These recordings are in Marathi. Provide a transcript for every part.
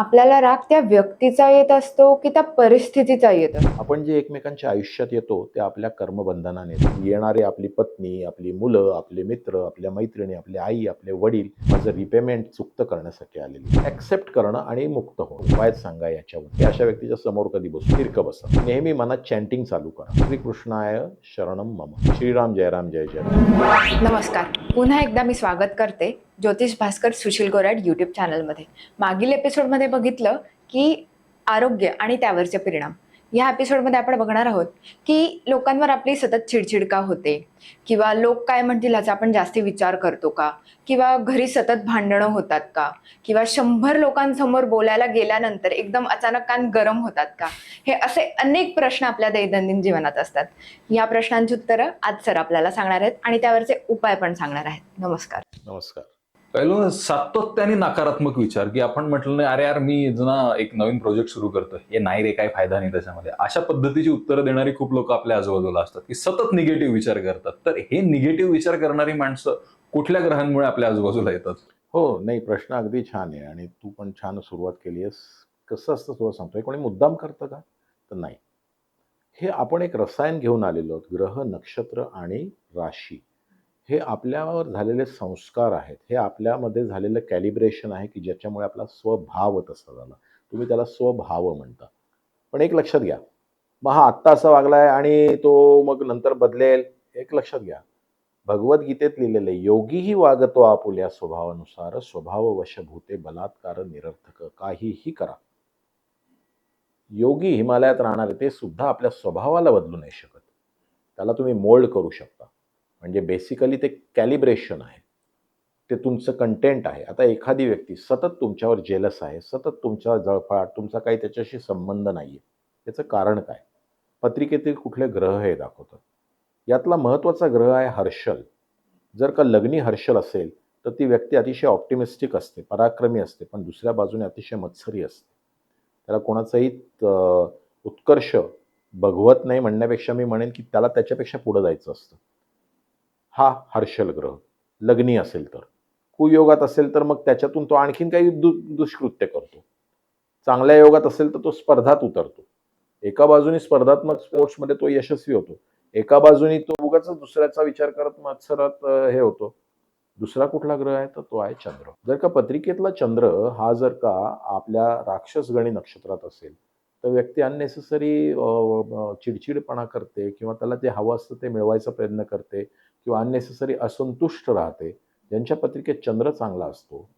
आपल्याला राग त्या व्यक्तीचा येत असतो की त्या परिस्थितीचा येत असतो? आपण जे एकमेकांच्या आयुष्यात येतो ते आपल्या कर्मबंधनाने येतो. येणारी आपली पत्नी, आपली मुलं, आपले मित्र, आपल्या मैत्रिणी, आपली आई, आपले वडील माझं रिपेमेंट चुकतं करण्यासाठी आलेली. ॲक्सेप्ट करणं आणि मुक्त होणं. उपाय सांगा याच्यावर. अशा व्यक्तीच्या समोर कधी बसू, तिरकं बसा. नेहमी मनात चॅन्टिंग चालू करा. श्रीकृष्णाय शरणम मम. श्रीराम जय राम जय जय राम. नमस्कार. पुन्हा एकदा मी स्वागत करते ज्योतिष भास्कर सुशील गोराड यूट्यूब चॅनलमध्ये. मागील एपिसोडमध्ये बघितलं की आरोग्य आणि त्यावरचे परिणाम. या एपिसोडमध्ये आपण बघणार आहोत की लोकांवर आपली सतत चिडचिड का होते, किंवा लोक काय म्हणतील ह्याचा आपण जास्ती विचार करतो का, किंवा घरी सतत भांडणं होतात का, किंवा 100 लोकांसमोर बोलायला गेल्यानंतर एकदम अचानक कान गरम होतात का. हे असे अनेक प्रश्न आपल्या दैनंदिन जीवनात असतात. या प्रश्नांची उत्तरं आज सर आपल्याला सांगणार आहेत आणि त्यावरचे उपाय पण सांगणार आहेत. नमस्कार. नमस्कार. पहिलं सातत्याने नकारात्मक विचार, की आपण म्हटलं नाही अरे यार मी जुना एक नवीन प्रोजेक्ट सुरू करतोय, हे नाही रे काही फायदा नाही त्याच्यामध्ये, अशा पद्धतीची उत्तरं देणारी खूप लोक आपल्या आजूबाजूला असतात की सतत निगेटिव्ह विचार करतात. तर हे निगेटिव्ह विचार करणारी माणसं कुठल्या ग्रहांमुळे आपल्या आजूबाजूला येतात? हो, नाही प्रश्न अगदी छान आहे आणि तू पण छान सुरुवात केली आहेस. कसं असतं तुला सांगतोय, कोणी मुद्दाम करतं का? तर नाही. हे आपण एक रसायन घेऊन आलेलो आहोत. ग्रह, नक्षत्र आणि राशी हे आपल्यावर झालेले संस्कार आहेत. हे आपल्यामध्ये झालेलं कॅलिब्रेशन आहे, की ज्याच्यामुळे आपला स्वभाव तसा झाला. तुम्ही त्याला स्वभाव म्हणता. पण एक लक्षात घ्या, मग हा आत्ता असा वागलाय आणि तो मग नंतर बदलेल, एक लक्षात घ्या. भगवद्गीतेत लिहिलेलं आहे, योगीही वागतो आपुल्या स्वभावानुसार, स्वभाव वशभूते बलात्कार निरर्थक. काहीही करा. योगी हिमालयात राहणारे ते सुद्धा आपल्या स्वभावाला बदलू नाही शकत. त्याला तुम्ही मोल्ड करू शकता. म्हणजे बेसिकली ते कॅलिब्रेशन आहे. ते तुमचं कंटेंट आहे. आता एखादी व्यक्ती सतत तुमच्यावर जेलस आहे, सतत तुमच्यावर जळफळाट, तुमचा काही त्याच्याशी संबंध नाहीये. त्याचं कारण काय? पत्रिकेतील कुठले ग्रह हे दाखवतात. यातला महत्त्वाचा ग्रह आहे हर्षल. जर का लग्नी हर्षल असेल, तर ती व्यक्ती अतिशय ऑप्टिमिस्टिक असते, पराक्रमी असते, पण दुसऱ्या बाजूने अतिशय मत्सरी असते. त्याला कोणाचाही उत्कर्ष बघवत नाही म्हणण्यापेक्षा मी म्हणेन, की त्याला त्याच्यापेक्षा पुढे जायचं असतं. हा हर्षल ग्रह लग्नी असेल तर. कुयोगात असेल तर मग त्याच्यातून तो आणखीन काही दुष्कृत्य करतो. चांगल्या योगात असेल तर तो स्पर्धात उतरतो. एका बाजूने स्पर्धात्मक स्पोर्ट्समध्ये तो यशस्वी होतो. एका बाजूने तो उगाचच दुसऱ्याचा विचार करत मत्सरात हे होतो. दुसरा कुठला ग्रह आहे तर तो आहे चंद्र. जर का पत्रिकेतला चंद्र हा जर का आपल्या राक्षसगणी नक्षत्रात असेल, तर व्यक्ती अननेसेसरी चिडचिडपणा करते किंवा त्याला जे हवं असतं ते मिळवायचा प्रयत्न करते किंवा अननेसेसरी असंतुष्ट राहते. ज्यांच्या पत्रिकेत चंद्र चांगला असतो,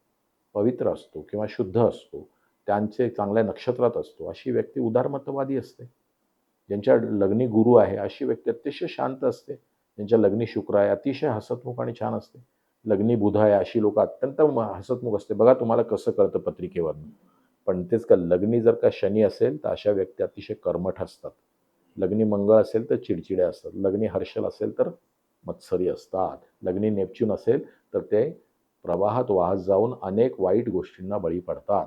पवित्र असतो किंवा शुद्ध असतो, त्यांचे चांगल्या नक्षत्रात असतो, अशी व्यक्ती उदारमतवादी असते. ज्यांच्या लग्नी गुरु आहे अशी व्यक्ती अतिशय शांत असते. ज्यांच्या लग्नी शुक्र आहे अतिशय हसतमुख आणि छान असते. लग्नी बुध आहे अशी लोक अत्यंत हसतमुख असते. बघा तुम्हाला कसं कळतं पत्रिकेवरनं. पण तेच का लग्नी जर का शनी असेल तर अशा व्यक्ती अतिशय कर्मठ असतात. लग्नी मंगळ असेल तर चिडचिड्या असतात. लग्नी हर्षल असेल तर मत्सरी असतात. लग्नी नेपच्यून असेल तर ते प्रवाहात वाहत जाऊन अनेक वाईट गोष्टींना बळी पडतात.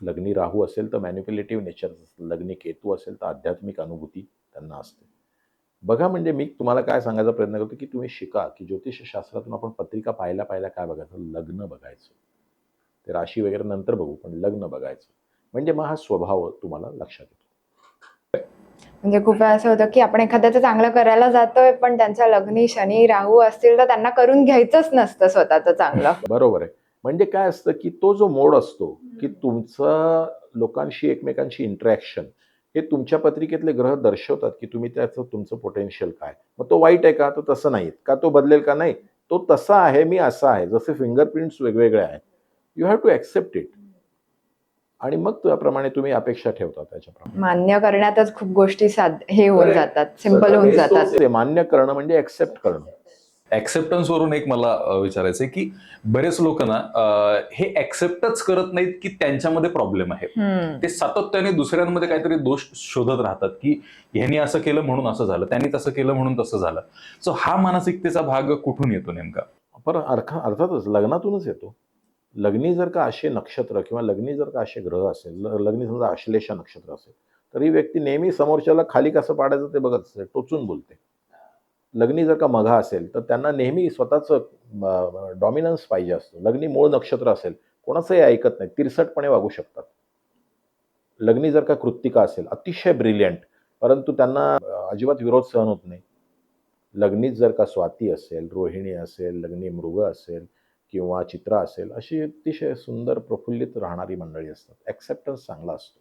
लग्नी राहू असेल तर मॅनिप्युलेटिव्ह नेचर असतं. लग्नी केतू असेल तर आध्यात्मिक अनुभूती त्यांना असते. बघा म्हणजे मी तुम्हाला काय सांगायचा प्रयत्न करतो, की तुम्ही शिका, की ज्योतिषशास्त्रातून आपण पत्रिका पाहिल्या काय बघायचं? लग्न बघायचं. ते राशी वगैरे नंतर बघू, पण लग्न बघायचं. म्हणजे मग हा स्वभाव तुम्हाला लक्षात येतो. म्हणजे खूप वेळा असं होतं की आपण एखाद्याचं चांगलं करायला जातोय, पण त्यांच्या लग्नी शनी राहू असतील तर त्यांना करून घ्यायचंच नसतं स्वतःचं चांगलं. बरोबर आहे. म्हणजे काय असतं, की तो जो मोड असतो, की तुमचं लोकांशी एकमेकांशी इंटरॅक्शन हे तुमच्या पत्रिकेतले ग्रह दर्शवतात, की तुम्ही त्याचं तुमचं पोटेन्शियल काय. मग तो वाईट आहे का? तर तसं नाही. का तो बदलेल का? नाही. तो तसा आहे, मी असा आहे. जसे फिंगरप्रिंट्स वेगवेगळे आहेत. You have to accept it. आणि मग त्याप्रमाणे तुम्ही अपेक्षा ठेवता त्याच्याप्रमाणे. मान्य करण्यातच खूप गोष्टी हे होऊन जातात, सिंपल होऊन जातात. ते मान्य करणं म्हणजे एक्सेप्ट करणं. ऍक्सेप्टन्स वरून एक मला विचारायचंय की बरेच लोक ना हे ऍक्सेप्टच करत नाहीत की त्यांच्यामध्ये प्रॉब्लेम आहे. ते सातत्याने दुसऱ्यांमध्ये काहीतरी दोष शोधत राहतात की ह्यांनी असं केलं म्हणून असं झालं, त्यांनी तसं केलं म्हणून तसं झालं. सो हा मानसिकतेचा भाग कुठून येतो नेमका? पण अर्थातच लग्नातूनच येतो. लग्नी जर का असे नक्षत्र किंवा लग्नी जर का असे ग्रह असेल, लग्नी समजा आश्लेषा नक्षत्र असेल, तर ही व्यक्ती नेहमी समोरच्याला खाली कसं पाडायचं ते बघत असते, टोचून बोलते. लग्नी जर का मघा असेल, तर त्यांना नेहमी स्वतःचं डॉमिनन्स पाहिजे असतं. लग्नी मूळ नक्षत्र असेल, कोणाचंही ऐकत नाही, तिरसटपणे वागू शकतात. लग्नी जर का कृत्तिका असेल, अतिशय ब्रिलियंट, परंतु त्यांना अजिबात विरोध सहन होत नाही. लग्नीत जर का स्वाती असेल, रोहिणी असेल, लग्नी मृग असेल किंवा चित्रा असेल, अशी अतिशय सुंदर प्रफुल्लित राहणारी मंडळी असतात. ॲक्सेप्टन्स चांगला असतो.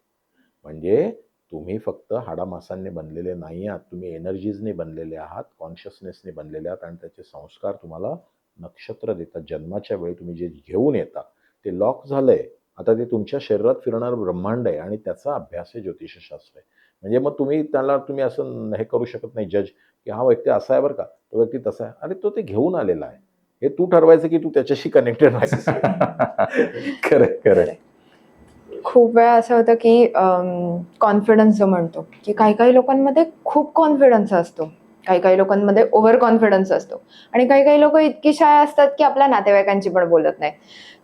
म्हणजे तुम्ही फक्त हाडामासांनी बनलेले नाही आहात, तुम्ही एनर्जीजने बनलेले आहात, कॉन्शियसनेसने बनलेले आहात आणि त्याचे संस्कार तुम्हाला नक्षत्र देतात. जन्माच्या वेळी तुम्ही जे घेऊन येता ते लॉक झालंय. आता ते तुमच्या शरीरात फिरणारं ब्रह्मांड आहे आणि त्याचा अभ्यास आहे ज्योतिषशास्त्र आहे. म्हणजे मग तुम्ही असं हे करू शकत नाही जज, की हा व्यक्ती असा आहे बरं का, तो व्यक्ती तसा आहे. अरे तो ते घेऊन आलेला आहे. हे तू ठरवायचं की तू त्याच्याशी कनेक्टेड राहायचं. खरं खरं. खूप वेळा असं होतं की कॉन्फिडन्स जो म्हणतो की काही काही लोकांमध्ये खूप कॉन्फिडन्स असतो, काही काही लोकांमध्ये ओव्हर कॉन्फिडन्स असतो आणि काही काही लोक इतकी शाय असतात की आपल्या नातेवाईकांची पण बोलत नाही.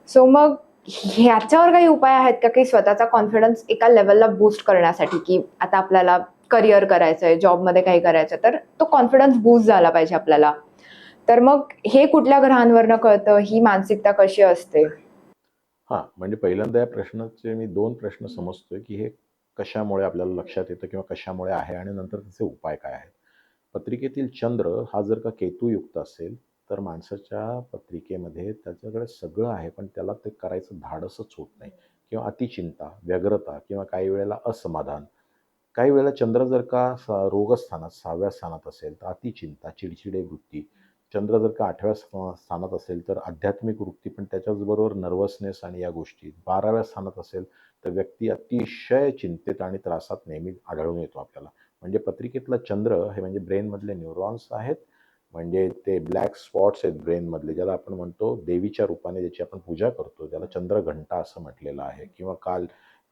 सो मग ह्याच्यावर काही उपाय आहेत का की स्वतःचा कॉन्फिडन्स एका लेवलला बूस्ट करण्यासाठी, की आता आपल्याला करिअर करायचंय, जॉबमध्ये काही करायचं, तर तो कॉन्फिडन्स बूस्ट झाला पाहिजे आपल्याला, तर मग हे कुठल्या ग्रहांवरनं कळतं, ही मानसिकता कशी असते? हां, म्हणजे पहिल्यांदा या प्रश्नाचे मी 2 प्रश्न समजतोय, की हे कशामुळे आपल्याला लक्षात येतं किंवा कशामुळे आहे आणि नंतर त्याचे उपाय काय आहेत. पत्रिकेतील चंद्र हा जर का केतुयुक्त असेल, तर माणसाच्या पत्रिकेमध्ये त्याच्याकडे सगळं आहे, पण त्याला ते करायचं धाडसच होत नाही किंवा अतिचिंता, व्यग्रता किंवा काही वेळेला असमाधान. काही वेळेला चंद्र जर का रोगस्थानात 6व्या स्थानात असेल, तर अतिचिंता, चिडचिडे वृत्ती. चंद्र जर का 8व्या स्थानात असेल, तर आध्यात्मिक वृत्ती, पण त्याच्याचबरोबर नर्वसनेस आणि या गोष्टी. 12व्या स्थानात असेल, तर व्यक्ती अतिशय चिंतेत आणि त्रासात नेहमी आढळून येतो आपल्याला. म्हणजे पत्रिकेतला चंद्र हे म्हणजे ब्रेनमधले न्यूरॉन्स आहेत. म्हणजे ते ब्लॅक स्पॉट्स आहेत ब्रेनमधले, ज्याला आपण म्हणतो देवीच्या रूपाने ज्याची आपण पूजा करतो, त्याला चंद्रघंटा असं म्हटलेलं आहे किंवा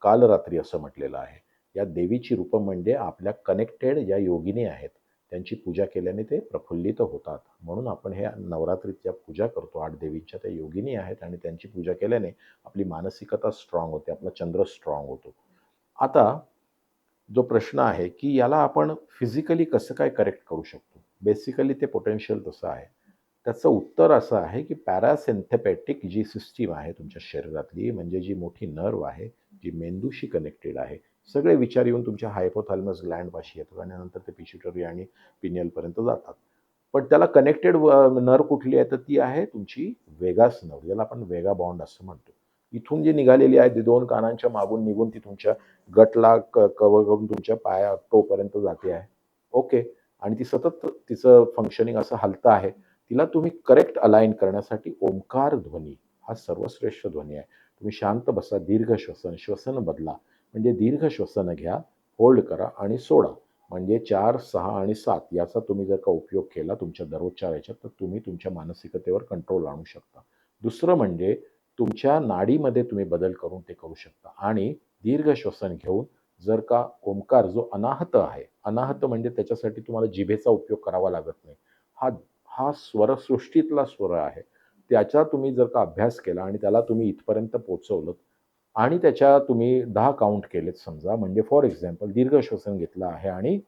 कालरात्री असं म्हटलेलं आहे. या देवीची रूपं म्हणजे आपल्या कनेक्टेड ज्या योगिनी आहेत, त्यांची पूजा केल्याने ते प्रफुल्लित होतात. म्हणून आपण हे नवरात्रीत ज्या पूजा करतो, 8 देवींच्या त्या योगिनी आहेत आणि त्यांची पूजा केल्याने आपली मानसिकता स्ट्राँग होते, आपला चंद्र स्ट्राँग होतो. आता जो प्रश्न आहे, की याला आपण फिजिकली कसं काय करेक्ट करू शकतो? बेसिकली ते पोटेन्शियल तसं आहे. त्याचं उत्तर असं आहे, की पॅरासिम्पॅथेटिक जी सिस्टीम आहे तुमच्या शरीरातली, म्हणजे जी मोठी नर्व्ह आहे, जी मेंदूशी कनेक्टेड आहे. सगळे विचार येऊन तुमच्या हायपोथॅलमस ग्लँडपाशी येतात आणि नंतर ते पिट्युटरी आणि पिनियलपर्यंत जातात. पण त्याला कनेक्टेड नर्व्ह कुठली आहे, तर ती आहे तुमची वेगास नर्व्ह, ज्याला आपण वेगा बॉन्ड असं म्हणतो. इथून जी निघालेली आहे, ती 2 कानांच्या मागून निघून ती तुमच्या गटला कव्हर करून तुमच्या पाया टोपर्यंत जाते आहे. ओके. आणि ती सतत तिचं फंक्शनिंग असं हलतं आहे. तिला तुम्ही करेक्ट अलाइन करण्यासाठी ओंकार ध्वनी हा सर्वश्रेष्ठ ध्वनी आहे. तुम्ही शांत बसा, दीर्घ श्वसन, श्वसन बदला. म्हणजे दीर्घ श्वसन घ्या, होल्ड करा आणि सोडा. म्हणजे 4, 6 आणि 7 याचा तुम्ही जर का उपयोग केला तुमच्या दररोजच्या ह्याच्यात, तर तुम्ही तुमच्या मानसिकतेवर कंट्रोल आणू शकता. दुसरं म्हणजे तुमच्या नाडीमध्ये तुम्ही बदल करून ते करू शकता आणि दीर्घ श्वसन घेऊन जर का ओंकार जो अनाहत आहे, अनाहत म्हणजे त्याच्यासाठी तुम्हाला जिभेचा उपयोग करावा लागत नाही. हा हा स्वरसृष्टीतला स्वर आहे. त्याचा तुम्ही जर का अभ्यास केला आणि त्याला तुम्ही इथपर्यंत पोहोचवलंत आणि त्याच्या तुम्ही 10 काउंट केलेत समजा, म्हणजे फॉर एक्झाम्पल दीर्घ श्वसन घेतलं आहे आणि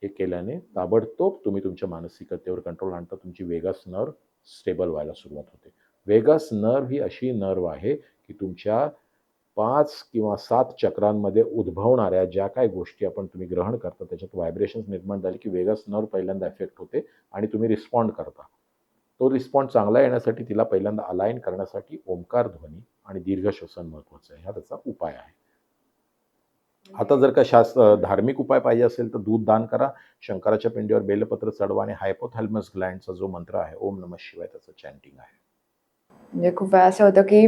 हे केल्याने ताबडतोब तुम्ही तुमच्या मानसिकतेवर कंट्रोल आणता. तुमची वेगस नर्व्ह स्टेबल व्हायला सुरुवात होते. वेगस नर्व्ह ही अशी नर्व्ह आहे, की तुमच्या 5 किंवा 7 चक्रांमध्ये उद्भवणाऱ्या ज्या काही गोष्टी तुम्ही ग्रहण करता, त्याच्यात व्हायब्रेशन्स निर्माण झाले, की वेगस नर्व्ह पहिल्यांदा इफेक्ट होते आणि तुम्ही रिस्पॉन्ड करता. तो रिस्पॉन्ड चांगला येण्यासाठी तिला पहिल्यांदा अलाइन करण्यासाठी ओंकार ध्वनी आणि दीर्घ श्वसन महत्त्वाचं आहे. हा त्याचा उपाय आहे. आता जर का धार्मिक उपाय पाहिजे असेल, तर दूध दान करा, शंकराच्या पिंडीवर बेलपत्र चढवा आणि हायपोथॅलमस ग्लँडचा जो मंत्र आहे, ओम नमः शिवाय, त्याचं चॅन्टिंग आहे. म्हणजे खूप वेळा असं होतं की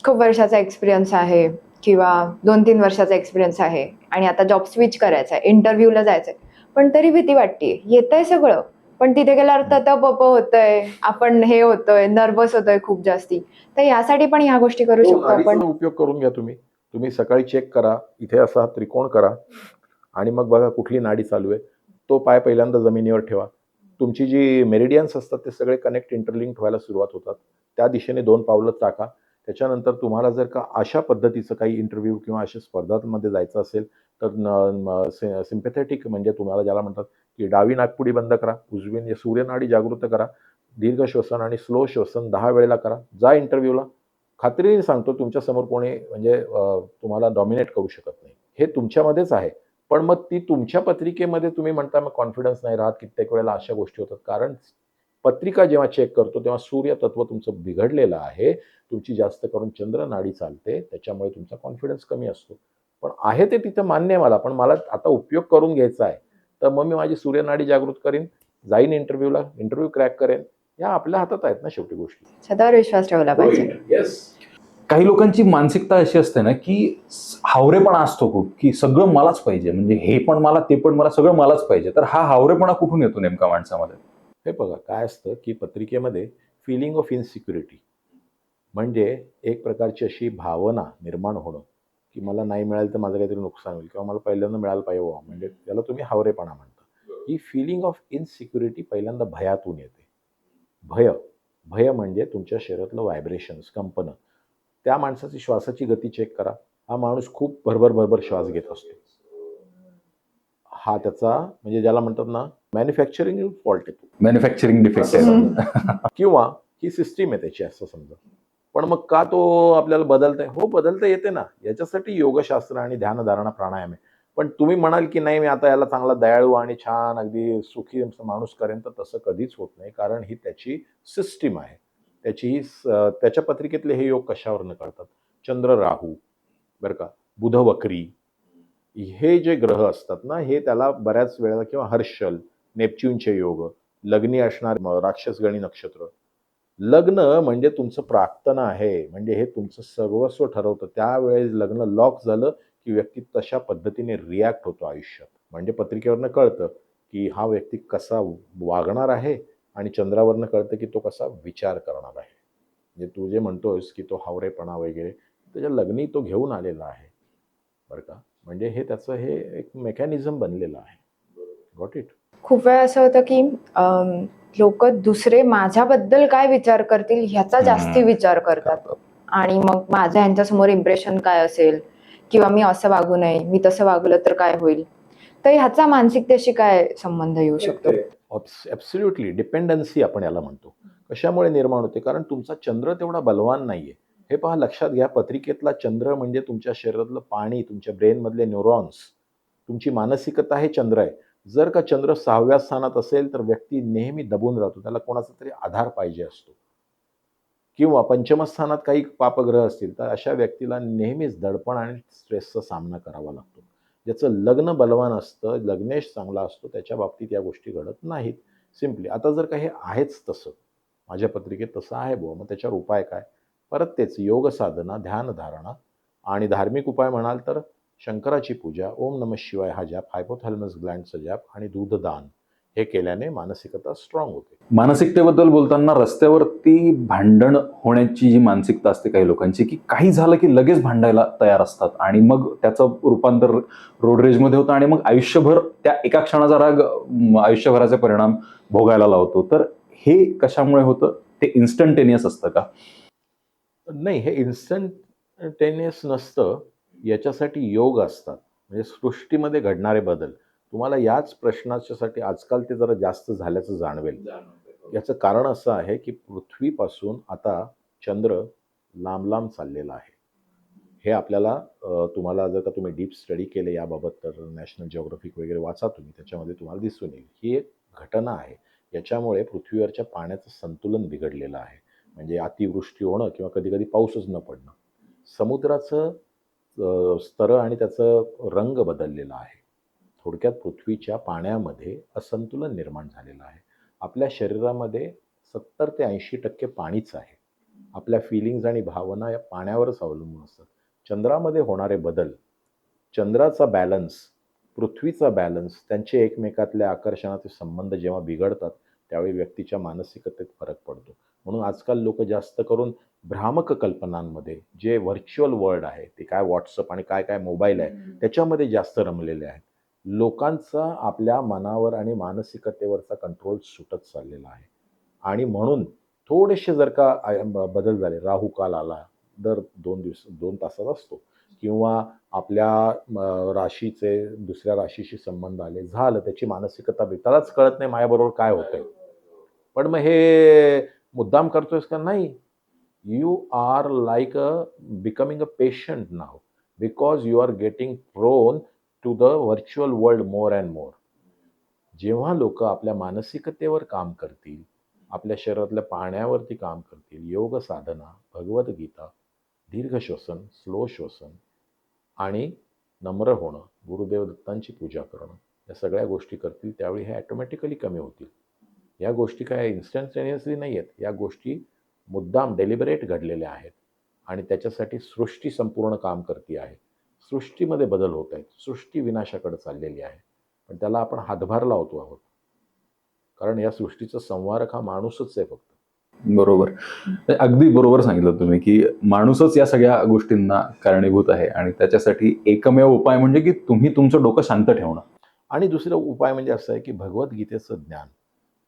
खूप वर्षाचा एक्सपिरियन्स आहे किंवा 2-3 वर्षाचा एक्सपिरियन्स आहे आणि आता जॉब स्विच करायचा आहे, इंटरव्ह्यूला जायचंय, पण तरी भीती वाटते, येतंय सगळं, पण तिथे गेल्यावर तप होतंय, आपण हे होतोय, नर्वस होतोय खूप जास्ती. तर यासाठी पण ह्या गोष्टी करू शकतो आपण. नाडीचा उपयोग करून घ्या तुम्ही. तुम्ही सकाळी चेक करा, इथे असा त्रिकोण करा आणि मग बघा कुठली नाडी चालू आहे. तो पाय पहिल्यांदा जमिनीवर ठेवा. तुमची जी मेरिडियन्स असतात ते सगळे कनेक्ट इंटरलिंक्ड व्हायला सुरुवात होतात. त्या दिशेने 2 पावलं टाका. त्याच्यानंतर तुम्हाला जर का अशा पद्धतीचं काही इंटरव्ह्यू किंवा अशा स्पर्धांमध्ये जायचं असेल, तर सिम्पॅथेटिक म्हणजे तुम्हाला ज्याला म्हणतात की डावी नाकपुडी बंद करा, उजवी सूर्यनाडी जागृत करा, दीर्घ श्वसन आणि स्लो श्वसन 10 वेळेला करा, जा इंटरव्ह्यूला. खात्रीने सांगतो तुमच्यासमोर कोणी म्हणजे तुम्हाला डॉमिनेट करू शकत नाही. हे तुमच्यामध्येच आहे. पण मग ती तुमच्या पत्रिकेमध्ये तुम्ही म्हणता मग कॉन्फिडन्स नाही राहत, कित्येक वेळेला अशा गोष्टी होतात. कारण पत्रिका जेव्हा चेक करतो तेव्हा सूर्य तत्व तुमचं बिघडलेलं आहे. तुमची जास्त करून चंद्र नाडी चालते, त्याच्यामुळे तुमचा कॉन्फिडन्स कमी असतो. पण आहे ते तिथं मान्य आहे मला, पण मला आता उपयोग करून घ्यायचा आहे. तर मग मी माझी सूर्यनाडी जागृत करीन, जाईन इंटरव्ह्यूला, इंटरव्ह्यू क्रॅक करेन. या आपल्या हातात आहेत ना शेवटी गोष्टी. स्वतःवर विश्वास ठेवला पाहिजे. येस. काही लोकांची मानसिकता अशी असते ना की हावरेपणा असतो खूप, की सगळं मलाच पाहिजे, म्हणजे हे पण मला, ते पण मला, सगळं मलाच पाहिजे. तर हा हावरेपणा कुठून येतो नेमका माणसामध्ये? हे बघा काय असतं की पत्रिकेमध्ये फिलिंग ऑफ इनसिक्युरिटी म्हणजे एक प्रकारची अशी भावना निर्माण होणं की मला नाही मिळालं तर माझं काहीतरी नुकसान होईल किंवा मला पहिल्यांदा मिळायला पाहिजे व्हा, म्हणजे त्याला तुम्ही हावरेपणा म्हणता. ही फिलिंग ऑफ इनसिक्युरिटी पहिल्यांदा भयातून येते. भय भय म्हणजे तुमच्या शरीरातलं व्हायब्रेशन्स, कंपनं. त्या माणसाची श्वासाची गती चेक करा. हा माणूस खूप भरभर श्वास घेत असतो. हा त्याचा म्हणजे ज्याला म्हणतात ना मॅन्युफॅक्चरिंग फॉल्ट येतो मॅन्युफॅक्चरिंग डिफेक्ट आहे. किंवा ही सिस्टीम आहे त्याची असं समजा. पण मग का तो आपल्याला बदलता हो बदलता येते ना. याच्यासाठी योगशास्त्र आणि ध्यानधारणा प्राणायाम आहे. पण तुम्ही म्हणाल की नाही मी आता याला चांगला दयाळू आणि छान अगदी सुखी माणूस करेन, तर तसं कधीच होत नाही. कारण ही त्याची सिस्टीम आहे. त्याची ही त्याच्या पत्रिकेतले हे योग कशावरनं कळतात? चंद्र राहू बरं का, बुध वक्री, हे जे ग्रह असतात ना हे त्याला बऱ्याच वेळेला किंवा हर्षल, नेपच्यूनचे योग, लग्नी असणार राक्षसगणी नक्षत्र. लग्न म्हणजे तुमचं प्राक्तन आहे, म्हणजे हे तुमचं सर्वस्व ठरवतं. त्यावेळेस लग्न लॉक झालं की व्यक्ती तशा पद्धतीने रिॲक्ट होतो आयुष्यात. म्हणजे पत्रिकेवरनं कळतं की हा व्यक्ती कसा वागणार आहे आणि चंद्रावरनं कळतं की तो कसा विचार करणार आहे. म्हणजे तू जे म्हणतोस की तो हावरेपणा वगैरे त्याच्या लग्नी तो घेऊन आलेला आहे बरं का. म्हणजे हे त्याचं हे एक मेकॅनिझम बनलेलं आहे. Got it. खूप वेळा असं होतं की लोक दुसरे माझ्याबद्दल काय विचार करतील ह्याचा जास्ती विचार करतात आणि मग माझं यांच्यासमोर इम्प्रेशन काय असेल किंवा मी असं वागू नये, मी तसं वागलं तर काय होईल. तर ह्याचा मानसिकतेशी काय संबंध येऊ शकतो? ॲब्सोल्युटली डिपेंडन्सी आपण याला म्हणतो. कशामुळे निर्माण होते? कारण तुमचा चंद्र तेवढा बलवान नाहीये. हे पहा लक्षात घ्या, पत्रिकेतला चंद्र म्हणजे तुमच्या शरीरातलं पाणी, तुमच्या ब्रेनमधले न्यूरॉन्स, तुमची मानसिकता हे चंद्र आहे. जर का चंद्र 6व्या स्थानात असेल तर व्यक्ती नेहमी दबून राहतो. त्याला कोणाचा तरी आधार पाहिजे असतो. किंवा पंचम स्थानात काही पापग्रह असतील तर अशा व्यक्तीला नेहमीच दडपण आणि स्ट्रेसचा सामना करावा लागतो. ज्याचं लग्न बलवान असतं, लग्नेश चांगला असतो, त्याच्या बाबतीत या गोष्टी घडत नाहीत. सिम्पली आता जर का हे आहेच तसं, माझ्या पत्रिकेत तसं आहे बुवा, मग त्याच्यावर उपाय काय? परत तेच योग साधना, ध्यानधारणा आणि धार्मिक उपाय म्हणाल तर शंकराची पूजा, ओम नमः शिवाय हा जाप, हायपोथॅलमस ग्लँडचा जाप आणि दूधदान हे केल्याने मानसिकता स्ट्रॉंग होते. मानसिकतेबद्दल बोलताना रस्त्यावरती भांडण होण्याची जी मानसिकता असते काही लोकांची, की काही झालं की लगेच भांडायला तयार असतात आणि मग त्याचं रूपांतर रोड रेजमध्ये होतं आणि मग आयुष्यभर त्या एका क्षणाचा राग आयुष्यभराचे परिणाम भोगायला लावतो. तर हे कशामुळे होतं? ते इन्स्टंटेनियस असतं का? नाही, हे इन्स्टंटेनियस नसतं. याच्यासाठी योग असतात. म्हणजे सृष्टीमध्ये घडणारे बदल. तुम्हाला याच प्रश्नाच्यासाठी आजकाल ते जरा जास्त झाल्याचं जाणवेल. याचं कारण असं आहे की पृथ्वीपासून आता चंद्र लांब चाललेला आहे. हे आपल्याला तुम्हाला जर का तुम्ही डीप स्टडी केले याबाबत तर नॅशनल जिओग्राफिक वगैरे वाचा तुम्ही, त्याच्यामध्ये तुम्हाला दिसून येईल. ही एक घटना आहे. याच्यामुळे पृथ्वीवरच्या पाण्याचं संतुलन बिघडलेलं आहे. म्हणजे अतिवृष्टी होणं किंवा कधी-कधी पाऊसच न पडणं. समुद्राचं स्तर आणि त्याचं रंग बदललेला आहे. थोडक्यात पृथ्वीच्या पाण्यामध्ये असंतुलन निर्माण झालेलं आहे. आपल्या शरीरामध्ये 70 ते 80% पाणीच आहे. आपल्या फीलिंग्ज आणि भावना या पाण्यावरच अवलंबून असतात. चंद्रामध्ये होणारे बदल, चंद्राचा बॅलन्स, पृथ्वीचा बॅलन्स, त्यांचे एकमेकातल्या आकर्षणाचे संबंध जेव्हा बिघडतात त्यावेळी व्यक्तीच्या मानसिकतेत फरक पडतो. म्हणून आजकाल लोक जास्त करून भ्रामक कल्पनांमध्ये जे व्हर्च्युअल वर्ल्ड आहे ते काय व्हॉट्सअप आणि काय मोबाईल आहे त्याच्यामध्ये जास्त रमलेले आहेत. लोकांचा आपल्या मनावर आणि मानसिकतेवरचा कंट्रोल सुटत चाललेला आहे. आणि म्हणून थोडेसे जर का बदल झाले, राहू काल आला दर 2 तासात असतो किंवा आपल्या राशीचे दुसऱ्या राशीशी संबंध आले, झालं, त्याची मानसिकता त्यालाच कळत नाही माझ्याबरोबर काय होतंय. पण मग हे मुद्दाम करतोयस का? नाही. You are like becoming a patient now, because you are getting prone to the virtual world more and more. जेव्हा लोक आपल्या मानसिकतेवर काम करतील, आपल्या शरीरातल्या पाण्यावरती काम करतील, योग साधना, भगवद्गीता, दीर्घ श्वसन, स्लो श्वसन आणि नम्र होणं, गुरुदेव दत्तांची पूजा करणं, या सगळ्या गोष्टी करतील, त्यावेळी हे ॲटोमॅटिकली कमी होतील. या गोष्टी काय इन्स्टंटेनियसली नाही आहेत. या गोष्टी मुद्दाम डेलिबरेट घडलेल्या आहेत आणि त्याच्यासाठी सृष्टी संपूर्ण काम करते आहे. सृष्टीमध्ये बदल होत आहेत. सृष्टी विनाशाकडे चाललेली आहे. पण त्याला आपण हातभार लावतो आहोत. कारण या सृष्टीचा संवारक हा माणूसच आहे फक्त. बरोबर. अगदी बरोबर सांगितलं तुम्ही की माणूसच या सगळ्या गोष्टींना कारणीभूत आहे आणि त्याच्यासाठी एकमेव उपाय म्हणजे की तुम्ही तुमचं डोकं शांत ठेवणं. आणि दुसरा उपाय म्हणजे असं आहे की भगवद्गीतेचं ज्ञान.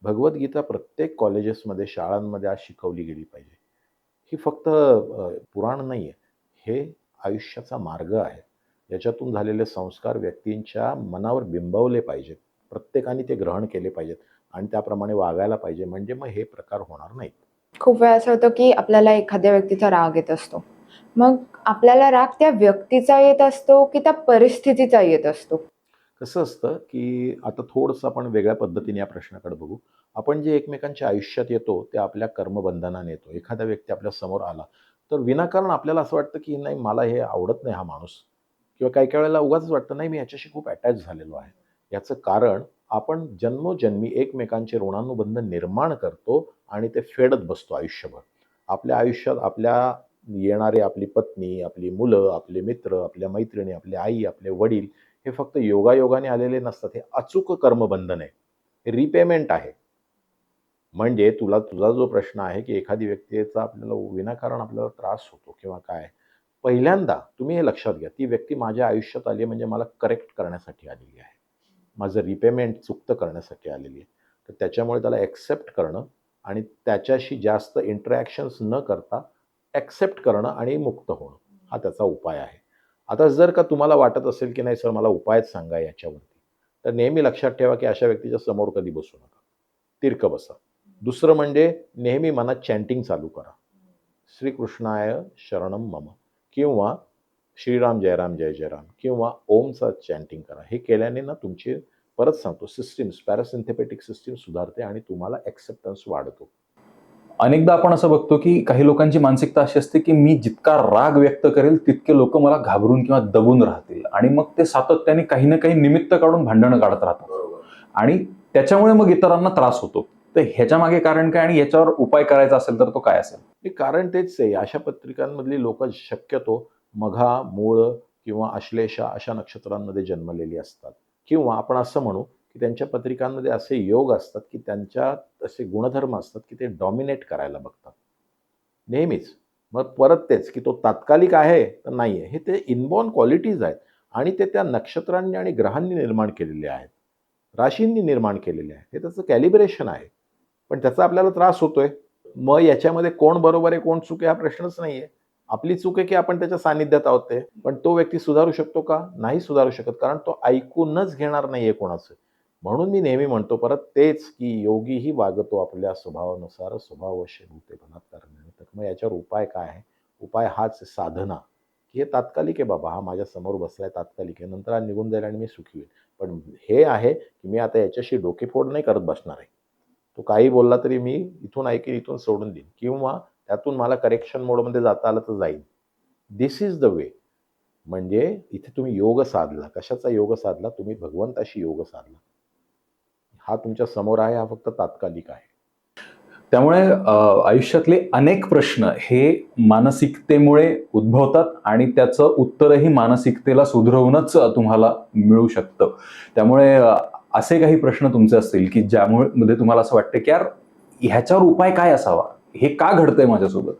भगवद्गीता प्रत्येक कॉलेजेसमध्ये, शाळांमध्ये आज शिकवली गेली पाहिजे. ही फक्त पुराण नाही आहे. हे आयुष्याचा मार्ग आहे. याच्यातून झालेले संस्कार व्यक्तींच्या मनावर बिंबवले पाहिजेत. प्रत्येकाने ते ग्रहण केले पाहिजेत आणि त्याप्रमाणे वागायला पाहिजे. म्हणजे मग हे प्रकार होणार नाहीत. खूप वेळा असं होतं की आपल्याला एखाद्या व्यक्तीचा राग येत असतो. मग आपल्याला राग त्या व्यक्तीचा येत असतो की त्या परिस्थितीचा येत असतो? कसं असतं की आता थोडंसं आपण वेगळ्या पद्धतीने या प्रश्नाकडे बघू. आपण जे एकमेकांच्या आयुष्यात येतो ते आपल्या कर्मबंधनाने येतो. एखादा व्यक्ती आपल्या समोर आला तर विनाकारण आपल्याला असं वाटतं की नाही, मला हे आवडत नाही हा माणूस, किंवा काही काही वेळेला उगाच वाटतं नाही, मी याच्याशी खूप अटॅच झालेलो आहे. याचं कारण आपण जन्मोजन्मी एकमेकांचे ऋणानुबंध निर्माण करतो आणि ते फेडत बसतो आयुष्यभर. आपल्या आयुष्यात आपल्या येणारे आपली पत्नी, आपली मुलं, आपले मित्र, आपल्या मैत्रिणी, आपली आई, आपले वडील हे फक्त योगायोगाने आलेले नसतात. हे अचूक कर्मबंधन आहे. हे रिपेमेंट आहे. म्हणजे तुझा जो प्रश्न आहे की एखादी व्यक्तीचा आपल्याला विनाकारण आपल्याला त्रास होतो किंवा काय, पहिल्यांदा तुम्ही हे लक्षात घ्या, ती व्यक्ती माझ्या आयुष्यात आली म्हणजे मला करेक्ट करण्यासाठी आलेली आहे. माझं रिपेमेंट चुकतं करण्यासाठी आलेली आहे. तर त्याच्यामुळे त्याला ॲक्सेप्ट करणं आणि त्याच्याशी जास्त इंटरॅक्शन्स न करता ॲक्सेप्ट करणं आणि मुक्त होणं, हा त्याचा उपाय आहे. आता जर का तुम्हाला वाटत असेल की नाही सर, मला उपायच सांगा याच्यावरती, तर नेहमी लक्षात ठेवा की अशा व्यक्तीच्या समोर कधी बसू नका. तिरकं बसा. दुसरं म्हणजे नेहमी मनात चॅन्टिंग चालू करा. श्रीकृष्णाय शरणम मम किंवा श्रीराम जय राम जय जय राम किंवा ओमचा चॅन्टिंग करा. हे केल्याने ना तुमची, परत सांगतो, सिस्टीम्स, पॅरासिम्पॅथेटिक सिस्टीम सुधारते आणि तुम्हाला ॲक्सेप्टन्स वाढतो. अनेकदा आपण असं बघतो की काही लोकांची मानसिकता अशी असते की मी जितका राग व्यक्त करेल तितके लोक मला घाबरून किंवा दबून राहतील आणि मग ते सातत्याने काही ना काही निमित्त काढून भांडणं काढत राहतात आणि त्याच्यामुळे मग इतरांना त्रास होतो. तर ह्याच्या मागे कारण काय आणि याच्यावर उपाय करायचा असेल तर तो काय असेल? हे कारण तेच आहे. अशा पत्रिकांमधली लोक शक्यतो मघा, मूळ किंवा आश्लेषा अशा नक्षत्रांमध्ये जन्मलेली असतात, किंवा आपण असं म्हणू की त्यांच्या पत्रिकांमध्ये असे योग असतात की त्यांच्यात असे गुणधर्म असतात की ते डॉमिनेट करायला बघतात नेहमीच. मग परत तेच की तो तात्कालिक आहे तर नाही आहे, हे ते इनबॉर्न क्वालिटीज आहेत आणि ते त्या नक्षत्रांनी आणि ग्रहांनी निर्माण केलेले आहेत, राशींनी निर्माण केलेले आहेत. हे त्याचं कॅलिब्रेशन आहे. पण त्याचा आपल्याला त्रास होतोय. मग याच्यामध्ये कोण बरोबर आहे कोण चूक आहे हा प्रश्नच नाही आहे. आपली चूक आहे की आपण त्याच्या सानिध्यात आहोत ते. पण तो व्यक्ती सुधारू शकतो का? नाही सुधारू शकत, कारण तो ऐकूनच घेणार नाहीये कोणाचं. म्हणून मी नेहमी म्हणतो परत तेच की योगीही वागतो आपल्या स्वभावानुसार, स्वभाववश भूते बलात्कार निमित्तक. मग याच्यावर उपाय काय आहे? उपाय हाच आहे, साधना. की हे तात्कालिक आहे बाबा, हा माझ्या समोर बसलाय तात्कालिक आहे, नंतर हा निघून जाईल आणि मी सुखी होईल. पण हे आहे की मी आता याच्याशी डोकेफोड नाही करत बसणार आहे. तो काही बोलला तरी मी इथून ऐकेन, इथून सोडून देईन, किंवा त्यातून मला करेक्शन मोडमध्ये जाता आलं तर जाईल. दिस इज द वे. म्हणजे इथे तुम्ही योग साधला. कशाचा योग साधला? तुम्ही भगवंताशी योग साधला. हा तुमच्या समोर आहे, हा फक्त तात्कालिक आहे. त्यामुळे आयुष्यातले अनेक प्रश्न हे मानसिकतेमुळे उद्भवतात आणि त्याचं उत्तरही मानसिकतेला सुधरवूनच तुम्हाला मिळू शकतं. त्यामुळे असे काही प्रश्न तुमचे असतील की ज्यामुळे मध्ये तुम्हाला असं वाटतं की यार ह्याच्यावर उपाय काय असावा, हे का घडतंय माझ्यासोबत,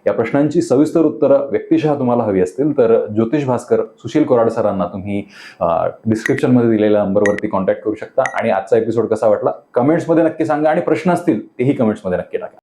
या प्रश्नांची सविस्तर उत्तरं व्यक्तिशः तुम्हाला हवी असतील तर ज्योतिष भास्कर सुशील कोराड सरांना तुम्ही डिस्क्रिप्शनमध्ये दिलेल्या नंबरवरती कॉन्टॅक्ट करू शकता. आणि आजचा एपिसोड कसा वाटला कमेंट्समध्ये नक्की सांगा आणि प्रश्न असतील तेही कमेंट्समध्ये नक्की टाका.